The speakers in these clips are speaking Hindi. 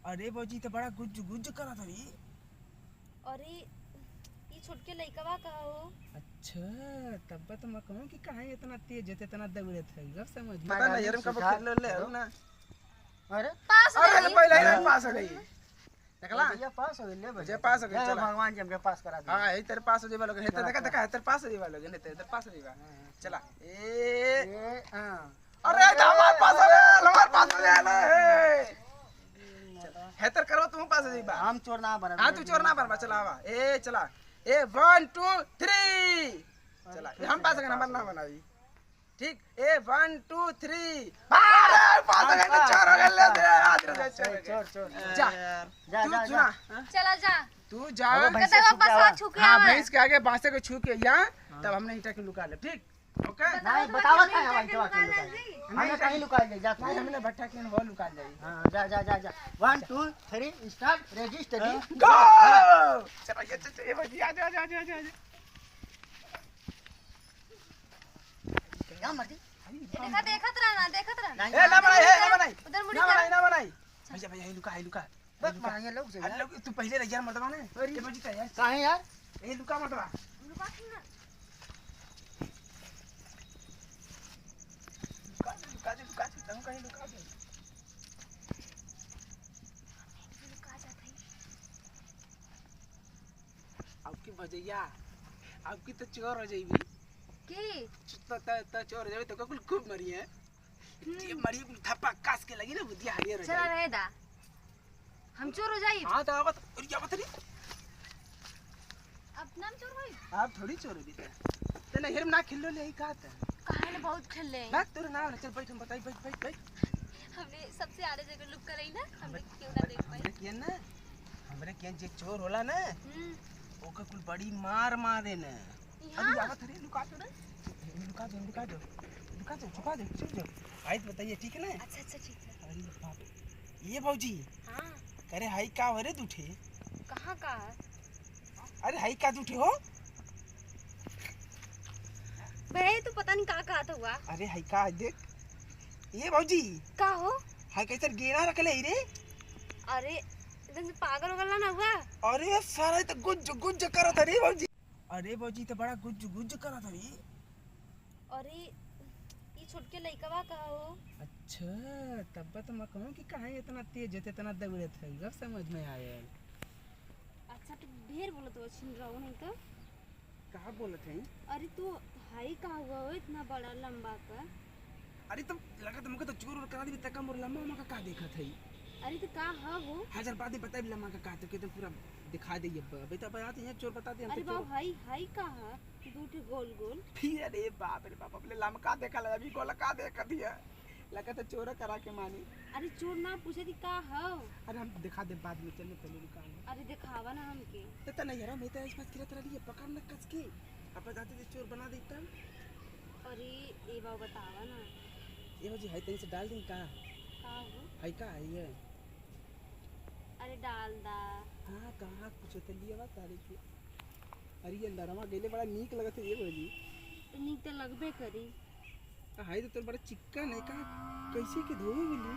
अरे बौजी तो बड़ा गुज गुज करत हरी। अरे ये छोटके लइकवा का हो। अच्छा तब तो मैं कहूं कि काहे इतना तेज है इतना दौड़त है अब समझ में पता नहीं यार कब खेल ले हो ना। अरे पास हो अरे गई। पहले ही पास हो गई देखला भैया पास हो गए जे पास हो गई चल चल भगवान जी हमके पास करा दे। हां ए तेरे पास हो जेबा लोग हेते देखा देखा तेरे पास हो जेबा लोग ने तेरे पास हो जेबा चला ए हां अरे हमारे पास हो गया हमारे पास हो गया ना हेतर करो तुम पास हो जेबा हम चोर ना बन। हां तू चोर ना बन चला आवा ए चला ए 1 2 3 चला हम पास हो गए नंबर ना बनावी ठीक ए 1 2 3 अरे पास हो गए चोर हो गए ले दे आज रे चोर चोर जा जा तू जा सुना चला जा। तू जा कहते वापस आ छुके हाँ आवे। भैंस के आगे बांसे को छू के यहाँ तब हमने ईटा के लुका ले ठीक ओके नहीं बतावत है हमारे के बात हमें कहीं लुका ले जा नहीं हमने भट्टा के वो लुका ले हां जा जा जा जा 1 2 3 स्टार्ट रेडी स्टडी गो चलो ये भाई आ जा जा जा जा क्या मर्जी देखत रहना ए ना बनाई उधर मुड़ी ना बनाई भैया भैया ये लुका बस मांगे लोग से अरे लोग तू पहले रह यार मर्दवा ने ये बजी यार काहे यार ए लुका मर्दवा लुका ना। लुका तुम कहीं लुका दे लुका जात है। आपकी भजैया आपकी तो चोर हो जाएगी की तो चोर हो जाए तो कुल खूब मरी है ये मरी थप्पा कास के लगी ना बुद्धि हालिया रह चला जाए रहे दा हम चोर हो जाई। हां तो आवत और क्या बतरी अब नाम चोर होई। आप थोड़ी चोर होगी ते ना हेरम ना खेलो ले का था काहे ने बहुत खेल ले। ना तोर नाम ना चल बैठ हम बताई बैठ हमने सबसे आगे जगह लुक करई ना हमने क्यों ना देख पाई। हमरे केन जे चोर होला ना ओके कुल बड़ी मार मारे ना अभी आवत रे लुका दो छुपा दे चुप जाओ आई तो बताइए ठीक है ना। अच्छा ठीक है। अरे बाप ये भौजी हां करे हाई का वरे दूठे कहां का है। अरे हाई का दूठे हो भाई तू पता नहीं का था हुआ। अरे हाई का देख ये भौजी का हो। हाई कैसे गेना रखले रे अरे एकदम से पागल हो गला ना हुआ। अरे सारा तो गुज करत रे भौजी अरे भौजी तो बड़ा गुज करत रे अरे ये छोटके लइकवा का हो। अच्छा तब तो मैं कहूं कि काहे इतना तेज है इतना दौड़त है अब समझ में आया। अच्छा तू ढेर बोलत हो छिन रहो नहीं तो का बोलत है अरे तू हाई का हुआ हो इतना बड़ा लंबा का। अरे तो लगा तुमको तो चोर करा दी तक मोर लम्मा मां का देखत है अरे तो का है वो। हजार बात बता भी लम्मा का तो के तो पूरा दिखा दे अभी तो बात है चोर बता दे हम अरे तो बाबू हाई का है दूठे गोल गोल। फिर अरे बाप रे बाप अपने लमका देखा लगा अभी गोला का देख दिया लगा तो चोर करा के मानी। अरे चोर ना पूछे थी का है। अरे हम दिखा दे बाद में चलने पहले दुकान में अरे दिखावा ना हमके तो नहीं यार मैं तो इस बात की तरह लिए पकड़ न कस के अब जाते थे चोर बना देता। अरे ये बाबू बतावा ना ये भौजी हाई तनी से डाल दी का हो। हाई का है ये अरे डाल दा। हां कहां पूछे तो लिए बात तारी की अरे ये अंदरमा गेले बड़ा नीक लगत है ये भौजी नीक तो लगबे करी। हाई तो बड़ा चिकन है का कैसे के धोवे बोली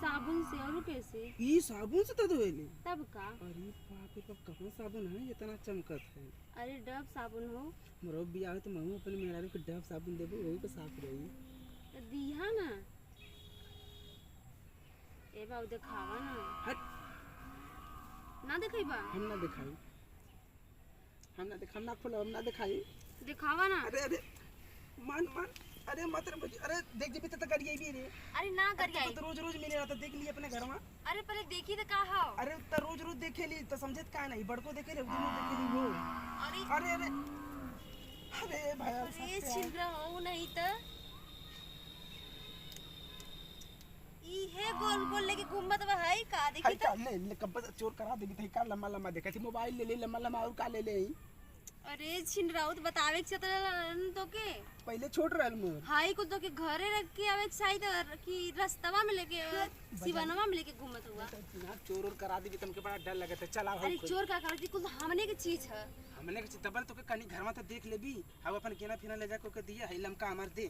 साबुन से और कैसे ई साबुन से तो धोवेले तब का। अरे बाप रे बाप कहां साबुन है इतना चमकत है। अरे डब साबुन हो मोरो बियाह है तो मैं अपने मेहरारू को डब साबुन देबो वही पे साफ रही तो दिहा ना ए बाबू दिखावा ना हट ना दिखाइबा हम ना दिखाई हम ना खोला हम ना दिखाई दिखावा ना। अरे मान अरे मत रे अरे देख जी तो करिए भी रे अरे ना करिए तो रोज मिले रहा तो देख लिए अपने घर में। अरे पहले देखी तो का हो। अरे तो रोज देखे ली तो समझत का नहीं बड़को देखे रे दोनों देखे ली वो अरे अरे भाई अरे छिल रहा हूं नहीं तो ई है गोल गोल लेके घूमत बा है का देखी तो ले कब चोर करा देबी त का लम्बा देखा थी मोबाइल ले लम्बा और का ले अरे छिन रहा तो बतावे के चतरा तो के पहले छोड़ रहल मोर हाई को तो के घरे रख के आवे चाहिए कि रास्तावा में लेके सिवानवा में लेके घूमत हुआ। ना चोर और करा देबी तुमके बड़ा डर लगत है चला अरे चोर का करती कुल हमने के चीज है हमने के तबल तो के कनी घर में तो देख लेबी अब अपन गेना फिना ले जा को के दिया है लमका हमर दे